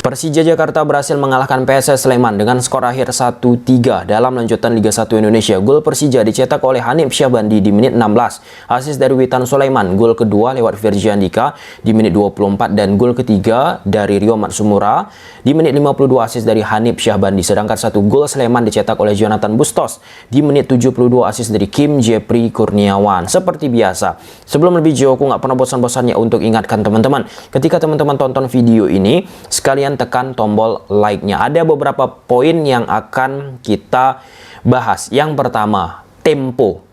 Persija Jakarta berhasil mengalahkan PSS Sleman dengan skor akhir 1-3 dalam lanjutan Liga 1 Indonesia. Gol Persija dicetak oleh Hanif Syahbandi di menit 16. Asis dari Witan Sulaiman, gol kedua lewat Virgi Andika di menit 24 dan gol ketiga dari Rio Matsumura di menit 52 asis dari Hanif Syahbandi. Sedangkan satu gol Sleman dicetak oleh Jonathan Bustos di menit 72 asis dari Kim Jeffrey Kurniawan. Seperti biasa, sebelum lebih jauh aku nggak pernah bosan-bosannya untuk ingatkan teman-teman, ketika teman-teman tonton video ini, sekalian tekan tombol like-nya. Ada beberapa poin yang akan kita bahas. Yang pertama, tempo.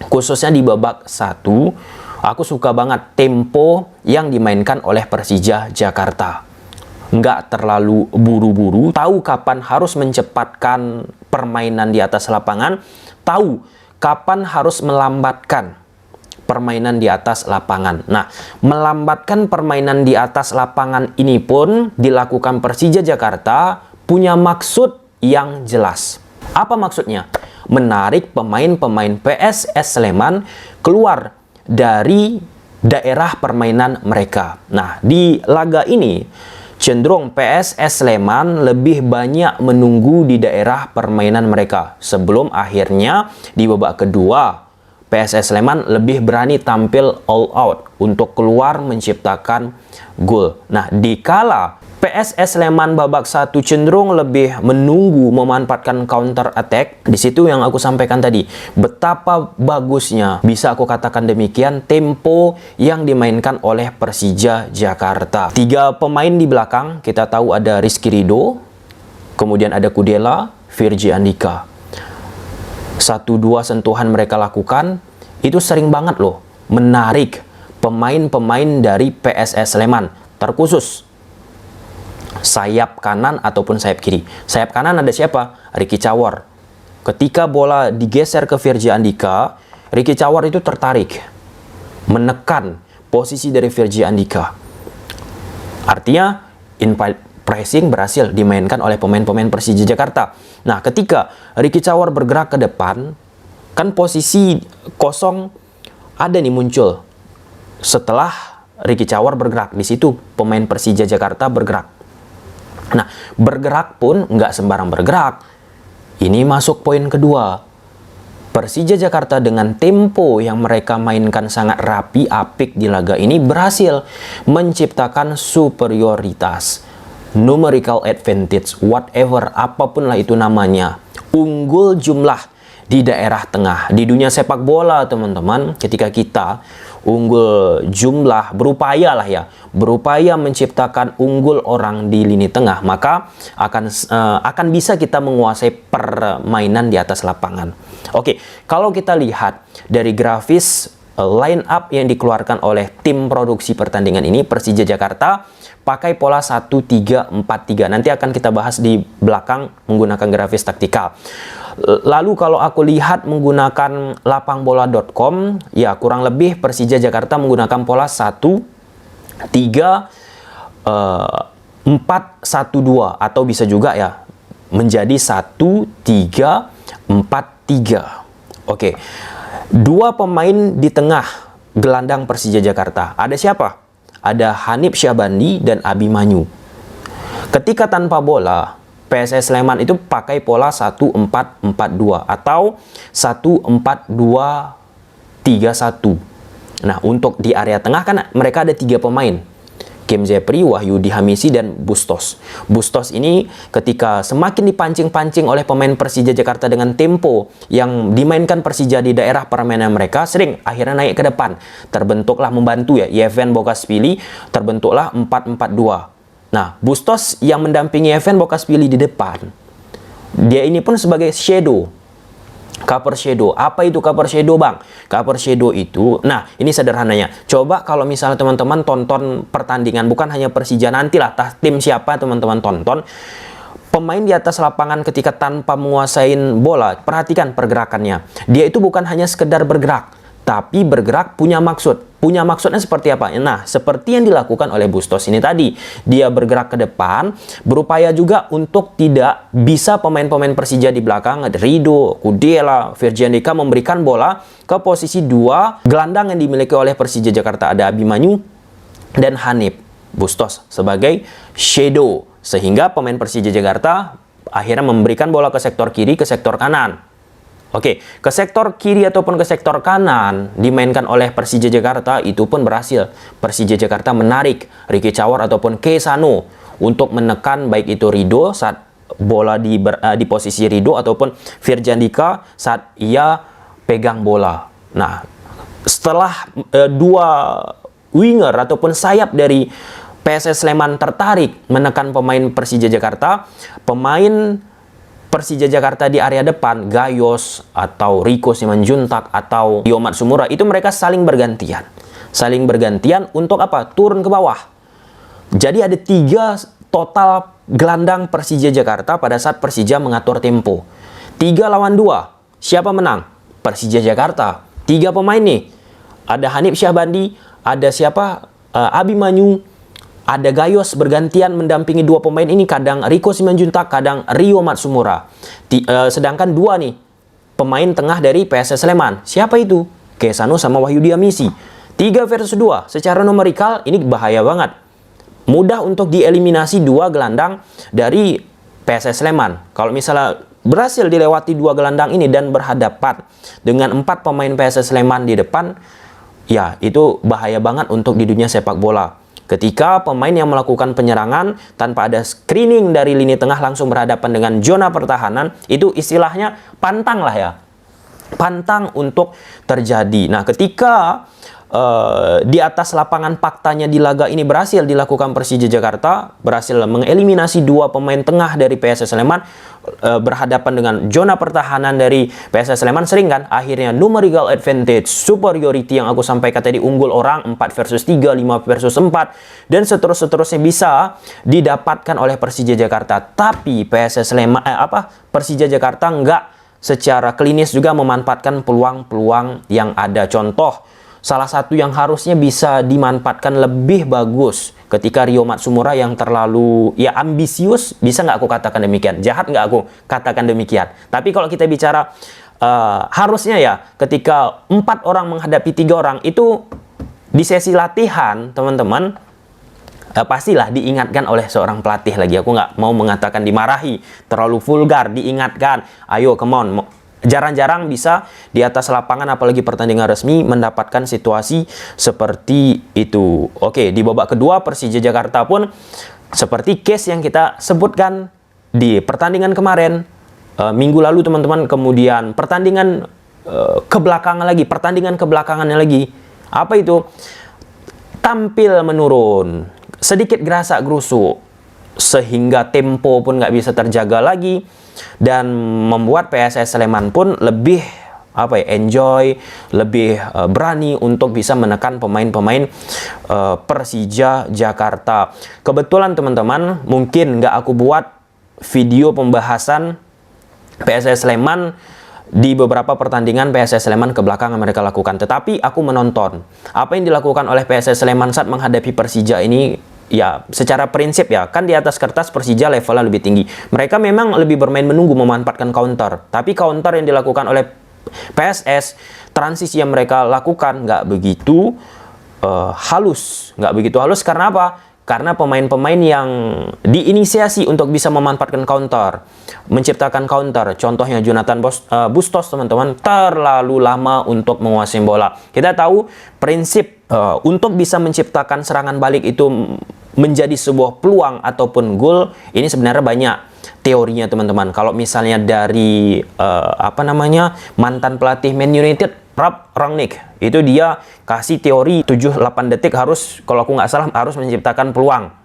Khususnya di babak 1, aku suka banget tempo yang dimainkan oleh Persija Jakarta. Nggak terlalu buru-buru, tahu kapan harus mencepatkan permainan di atas lapangan, tahu kapan harus melambatkan permainan di atas lapangan. Nah, melambatkan permainan di atas lapangan ini pun dilakukan Persija Jakarta punya maksud yang jelas. Apa maksudnya? Menarik pemain-pemain PSS Sleman keluar dari daerah permainan mereka. Nah, di laga ini cenderung PSS Sleman lebih banyak menunggu di daerah permainan mereka sebelum akhirnya di babak kedua PSS Sleman lebih berani tampil all out untuk keluar menciptakan gol. Nah, dikala PSS Sleman babak 1 cenderung lebih menunggu memanfaatkan counter attack, di situ yang aku sampaikan tadi, betapa bagusnya, bisa aku katakan demikian, tempo yang dimainkan oleh Persija Jakarta. 3 pemain di belakang, kita tahu ada Rizky Ridho, kemudian ada Kudela, Virgi Andika. 1-2 sentuhan mereka lakukan, itu sering banget loh menarik pemain-pemain dari PSS Sleman, terkhusus sayap kanan ataupun sayap kiri. Sayap kanan ada siapa? Ricky Cawar. Ketika bola digeser ke Virgi Andika, Ricky Cawar itu tertarik menekan posisi dari Virgi Andika. Artinya pressing berhasil dimainkan oleh pemain-pemain Persija Jakarta. Nah, ketika Ricky Cawar bergerak ke depan, kan posisi kosong ada nih muncul. Setelah Ricky Cawar bergerak, di situ pemain Persija Jakarta bergerak. Nah, bergerak pun nggak sembarang bergerak. Ini masuk poin kedua. Persija Jakarta dengan tempo yang mereka mainkan sangat rapi, apik di laga ini berhasil menciptakan superioritas. Numerical advantage, whatever, apapun lah itu namanya, unggul jumlah di daerah tengah. Di dunia sepak bola, teman-teman, ketika kita unggul jumlah, berupaya menciptakan unggul orang di lini tengah, maka akan bisa kita menguasai permainan di atas lapangan. Oke, kalau kita lihat dari grafis line up yang dikeluarkan oleh tim produksi pertandingan ini, Persija Jakarta pakai pola 1-3-4-3. Nanti akan kita bahas di belakang menggunakan grafis taktikal. Lalu kalau aku lihat menggunakan lapangbola.com, ya kurang lebih Persija Jakarta menggunakan pola 1-3-4-1-2 atau bisa juga ya menjadi 1-3-4-3. Oke. 2 pemain di tengah gelandang Persija Jakarta. Ada siapa? Ada Hanif Syahbandi dan Abimanyu. Ketika tanpa bola, PSS Sleman itu pakai pola 1-4-4-2 atau 1-4-2-3-1. Nah, untuk di area tengah kan mereka ada 3 pemain. Kim Jeffrey, Wahyudi Hamisi, dan Bustos. Bustos ini ketika semakin dipancing-pancing oleh pemain Persija Jakarta dengan tempo yang dimainkan Persija di daerah permainan mereka, sering akhirnya naik ke depan. Terbentuklah membantu ya, Yevan Bogaspili, terbentuklah 4-4-2. Nah, Bustos yang mendampingi Yevan Bogaspili di depan, dia ini pun sebagai shadow. Cover shadow. Apa itu cover shadow, Bang? Cover shadow itu, nah ini sederhananya. Coba kalau misalnya teman-teman tonton pertandingan, bukan hanya Persija, nantilah tim siapa teman-teman tonton, pemain di atas lapangan ketika tanpa menguasai bola, perhatikan pergerakannya. Dia itu bukan hanya sekedar bergerak, tapi bergerak punya maksud, punya maksudnya seperti apa? Nah, seperti yang dilakukan oleh Bustos ini tadi. Dia bergerak ke depan, berupaya juga untuk tidak bisa pemain-pemain Persija di belakang, Rido, Kudela, Firjan Dika memberikan bola ke posisi dua gelandang yang dimiliki oleh Persija Jakarta. Ada Abimanyu dan Hanif. Bustos sebagai shadow. Sehingga pemain Persija Jakarta akhirnya memberikan bola ke sektor kiri, ke sektor kanan. Oke, ke sektor kiri ataupun ke sektor kanan dimainkan oleh Persija Jakarta, itu pun berhasil. Persija Jakarta menarik Ricky Cawar ataupun Kesano untuk menekan baik itu Rido saat bola di posisi Rido ataupun Firjan Dika saat ia pegang bola. Nah, setelah dua winger ataupun sayap dari PSS Sleman tertarik menekan pemain Persija Jakarta, pemain Persija Jakarta di area depan, Gayos atau Rico Simanjuntak atau Rio Matsumura, itu mereka saling bergantian. Saling bergantian untuk apa? Turun ke bawah. Jadi ada 3 total gelandang Persija Jakarta pada saat Persija mengatur tempo. 3 lawan 2. Siapa menang? Persija Jakarta. 3 pemain nih. Ada Hanif Syahbandi, ada siapa? Abimanyu, ada Gayos bergantian mendampingi 2 pemain ini, kadang Rico Simanjuntak, kadang Rio Matsumura. Sedangkan 2 nih pemain tengah dari PSS Sleman. Siapa itu? Kesano sama Wahyudi Amisi. 3 versus 2. Secara numerikal ini bahaya banget. Mudah untuk dieliminasi 2 gelandang dari PSS Sleman. Kalau misalnya berhasil dilewati 2 gelandang ini dan berhadapan dengan 4 pemain PSS Sleman di depan, ya itu bahaya banget untuk di dunia sepak bola. Ketika pemain yang melakukan penyerangan tanpa ada screening dari lini tengah langsung berhadapan dengan zona pertahanan, itu istilahnya pantang lah ya. Pantang untuk terjadi. Nah, ketika di atas lapangan faktanya di laga ini berhasil dilakukan Persija Jakarta, berhasil mengeliminasi 2 pemain tengah dari PSS Sleman, berhadapan dengan zona pertahanan dari PSS Sleman, sering kan akhirnya numerical advantage, superiority yang aku sampaikan tadi, unggul orang 4 versus 3, 5 versus 4 dan seterusnya bisa didapatkan oleh Persija Jakarta. Tapi PSS Sleman Persija Jakarta nggak secara klinis juga memanfaatkan peluang-peluang yang ada. Contoh, salah satu yang harusnya bisa dimanfaatkan lebih bagus ketika Rio Matsumura yang terlalu ya ambisius, bisa nggak aku katakan demikian? Jahat nggak aku katakan demikian? Tapi kalau kita bicara harusnya ya, ketika 4 orang menghadapi 3 orang, itu di sesi latihan teman-teman pastilah diingatkan oleh seorang pelatih lagi. Aku nggak mau mengatakan dimarahi, terlalu vulgar, diingatkan. Ayo, come on. Jarang-jarang bisa di atas lapangan, apalagi pertandingan resmi, mendapatkan situasi seperti itu. Oke, di babak kedua Persija Jakarta pun seperti case yang kita sebutkan di pertandingan kemarin, minggu lalu teman-teman, kemudian pertandingan kebelakangannya lagi. Apa itu? Tampil menurun, sedikit gerasak-gerusuk, sehingga tempo pun nggak bisa terjaga lagi. Dan membuat PSS Sleman pun lebih enjoy, lebih berani untuk bisa menekan pemain-pemain Persija Jakarta. Kebetulan teman-teman, mungkin nggak aku buat video pembahasan PSS Sleman di beberapa pertandingan PSS Sleman ke belakang yang mereka lakukan, tetapi aku menonton apa yang dilakukan oleh PSS Sleman saat menghadapi Persija ini. Ya, secara prinsip ya, kan di atas kertas Persija levelnya lebih tinggi. Mereka memang lebih bermain menunggu, memanfaatkan counter. Tapi counter yang dilakukan oleh PSS, transisi yang mereka lakukan nggak begitu halus. Nggak begitu halus karena apa? Karena pemain-pemain yang diinisiasi untuk bisa memanfaatkan counter, menciptakan counter, contohnya Jonathan Bustos teman-teman, terlalu lama untuk menguasai bola. Kita tahu prinsip untuk bisa menciptakan serangan balik itu menjadi sebuah peluang ataupun gol, ini sebenarnya banyak teorinya teman-teman. Kalau misalnya dari mantan pelatih Man United, Ralf Rangnick, itu dia kasih teori 7-8 detik harus, kalau aku nggak salah, harus menciptakan peluang.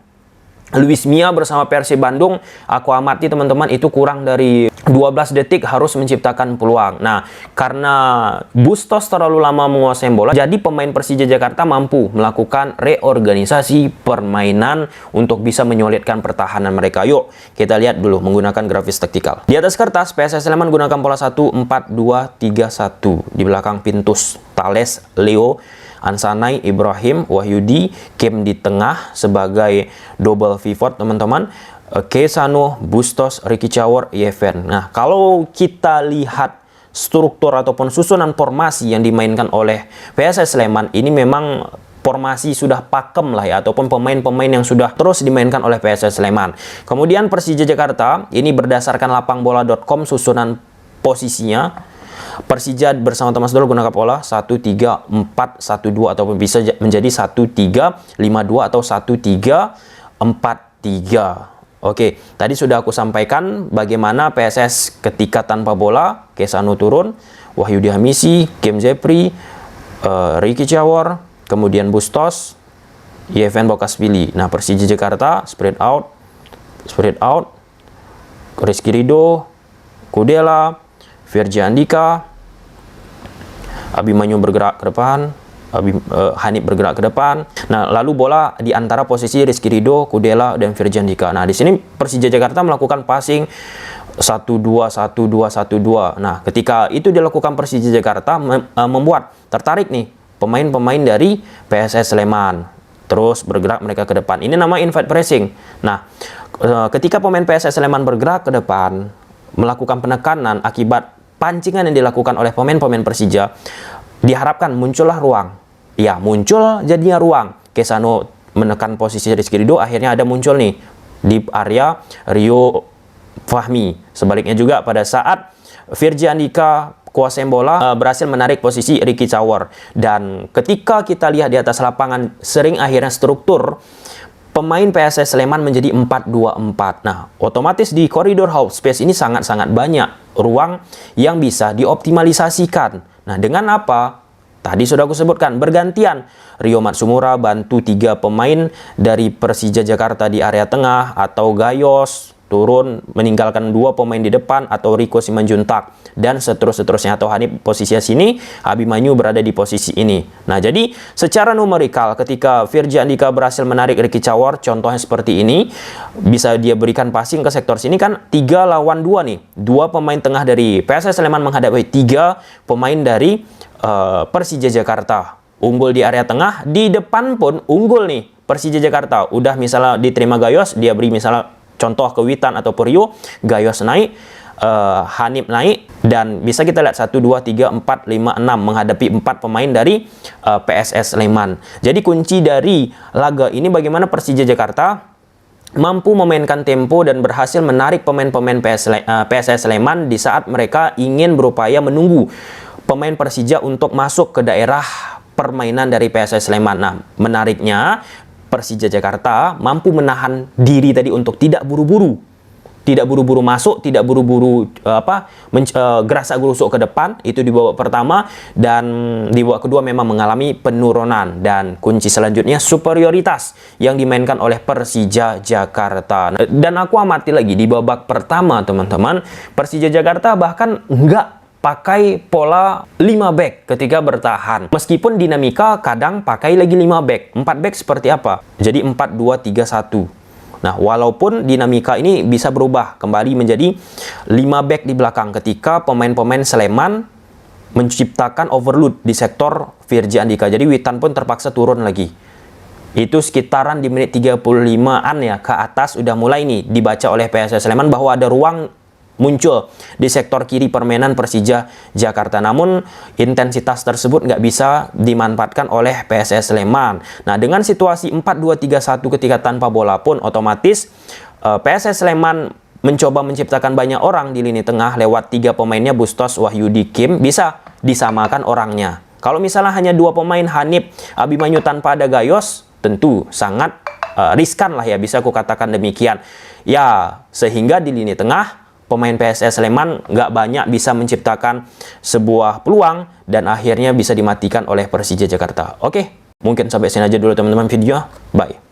Luis Mia bersama Persib Bandung, aku amati teman-teman, itu kurang dari 12 detik harus menciptakan peluang. Nah, karena Bustos terlalu lama menguasai bola, jadi pemain Persija Jakarta mampu melakukan reorganisasi permainan untuk bisa menyulitkan pertahanan mereka. Yuk, kita lihat dulu menggunakan grafis taktikal. Di atas kertas, PSS Sleman menggunakan pola 1-4-2-3-1. Di belakang Pintus, Thales, Leo, Ansanai, Ibrahim, Wahyudi, Kim di tengah sebagai double pivot teman-teman. Kesano, Bustos, Ricky Cawor, Yeven. Nah, kalau kita lihat struktur ataupun susunan formasi yang dimainkan oleh PSS Sleman, ini memang formasi sudah pakem lah ya, ataupun pemain-pemain yang sudah terus dimainkan oleh PSS Sleman. Kemudian Persija Jakarta, ini berdasarkan lapangbola.com susunan posisinya. Persija bersama Thomas Doll gunakan pola 1-3-4-1-2 ataupun bisa menjadi 1-3-5-2 atau 1-3-4-3. Oke, tadi sudah aku sampaikan bagaimana PSS ketika tanpa bola. Kesano turun, Wahyudi Hamisi, Kim Zepri, Ricky Cawor, kemudian Bustos, Yeven Bokasvili. Nah, Persija Jakarta spread out, Rizky Ridho, Kudela, Firji Andika, Abimanyu bergerak ke depan, Hanif bergerak ke depan. Nah, lalu bola di antara posisi Rizky Ridho, Kudela, dan Firji Andika. Nah, di sini Persija Jakarta melakukan passing 1-2-1-2-1-2. Nah, ketika itu dilakukan Persija Jakarta membuat tertarik nih pemain-pemain dari PSS Sleman. Terus bergerak mereka ke depan. Ini nama invert pressing. Nah, ketika pemain PSS Sleman bergerak ke depan, melakukan penekanan akibat pancingan yang dilakukan oleh pemain-pemain Persija, diharapkan muncullah ruang. Ya, muncul jadinya ruang. Kesano menekan posisi Rizky Ridho, akhirnya ada muncul nih di area Rio Fahmi. Sebaliknya juga pada saat Firji Andika kuasai bola berhasil menarik posisi Ricky Cawor. Dan ketika kita lihat di atas lapangan, sering akhirnya struktur pemain PSS Sleman menjadi 4-2-4. Nah, otomatis di koridor half space ini sangat-sangat banyak ruang yang bisa dioptimalisasikan. Nah, dengan apa? Tadi sudah aku sebutkan, bergantian Rio Matsumura bantu 3 pemain dari Persija Jakarta di area tengah, atau Gayos turun meninggalkan 2 pemain di depan, atau Riko Simanjuntak, dan seterusnya, atau Hanif posisinya sini, Abimanyu berada di posisi ini. Nah, jadi secara numerikal ketika Firji Andika berhasil menarik Ricky Cawor, contohnya seperti ini, bisa dia berikan passing ke sektor sini kan 3 lawan 2 nih. 2 pemain tengah dari PSS Sleman menghadapi 3 pemain dari Persija Jakarta. Unggul di area tengah, di depan pun unggul nih Persija Jakarta. Udah misalnya diterima Gayos, dia beri misalnya contoh ke Witan atau Rio, Gayos naik, Hanif naik, dan bisa kita lihat 1, 2, 3, 4, 5, 6 menghadapi 4 pemain dari PSS Sleman. Jadi kunci dari laga ini bagaimana Persija Jakarta mampu memainkan tempo dan berhasil menarik pemain-pemain PSS Sleman di saat mereka ingin berupaya menunggu pemain Persija untuk masuk ke daerah permainan dari PSS Sleman. Nah, menariknya Persija Jakarta mampu menahan diri tadi untuk tidak buru-buru. Tidak buru-buru masuk, tidak buru-buru gerasak gerusuk ke depan. Itu di babak pertama, dan di babak kedua memang mengalami penurunan. Dan kunci selanjutnya superioritas yang dimainkan oleh Persija Jakarta. Dan aku amati lagi di babak pertama teman-teman, Persija Jakarta bahkan nggak pakai pola 5 back ketika bertahan. Meskipun dinamika kadang pakai lagi 5 back. 4 back seperti apa? Jadi 4-2-3-1. Nah, walaupun dinamika ini bisa berubah kembali menjadi 5 back di belakang ketika pemain-pemain Sleman menciptakan overload di sektor Firji Andika. Jadi Witan pun terpaksa turun lagi. Itu sekitaran di menit 35-an ya ke atas udah mulai nih dibaca oleh PSS Sleman bahwa ada ruang muncul di sektor kiri permainan Persija Jakarta. Namun intensitas tersebut nggak bisa dimanfaatkan oleh PSS Sleman. Nah, dengan situasi 4-2-3-1 ketika tanpa bola pun otomatis PSS Sleman mencoba menciptakan banyak orang di lini tengah lewat 3 pemainnya Bustos, Wahyudi, Kim, bisa disamakan orangnya. Kalau misalnya hanya 2 pemain Hanif, Abimanyu tanpa ada Gayos, tentu sangat riskan lah ya, bisa aku katakan demikian. Ya, sehingga di lini tengah pemain PSS Sleman nggak banyak bisa menciptakan sebuah peluang dan akhirnya bisa dimatikan oleh Persija Jakarta. Oke, mungkin sampai sini aja dulu teman-teman videonya. Bye.